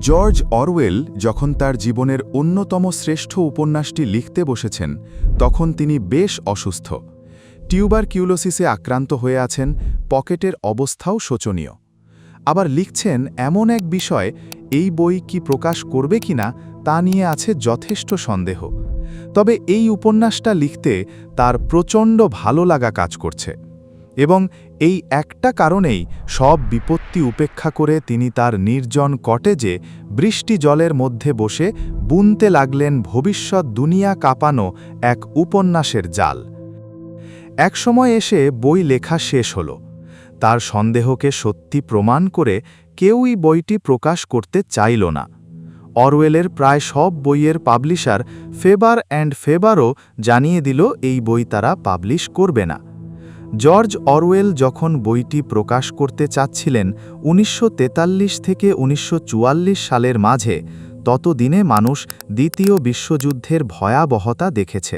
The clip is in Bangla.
জর্জ অরওয়েল যখন তার জীবনের অন্যতম শ্রেষ্ঠ উপন্যাসটি লিখতে বসেছেন তখন তিনি বেশ অসুস্থ। টিউবারকিউলোসিসে আক্রান্ত হয়ে আছেন, পকেটের অবস্থাও শোচনীয়। আবার লিখছেন এমন এক বিষয়, এই বই কি প্রকাশ করবে কিনা তা নিয়ে আছে যথেষ্ট সন্দেহ। তবে এই উপন্যাসটা লিখতে তার প্রচণ্ড ভালো লাগা কাজ করছে, এবং এই একটা কারণেই সব বিপত্তি উপেক্ষা করে তিনি তার নির্জন কটেজে বৃষ্টি জলের মধ্যে বসে বুনতে লাগলেন ভবিষ্যৎ দুনিয়া কাঁপানো এক উপন্যাসের জাল। একসময় এসে বই লেখা শেষ হল। তার সন্দেহকে সত্যি প্রমাণ করে কেউই বইটি প্রকাশ করতে চাইল না। অরওয়েলের প্রায় সব বইয়ের পাবলিশার ফেবার অ্যান্ড ফেবারও জানিয়ে দিল এই বই তারা পাবলিশ করবে না। জর্জ অরওয়েল যখন বইটি প্রকাশ করতে চাচ্ছিলেন ১৯৪৩ থেকে ১৯৪৪ সালের মাঝে, ততদিনে মানুষ দ্বিতীয় বিশ্বযুদ্ধের ভয়াবহতা দেখেছে।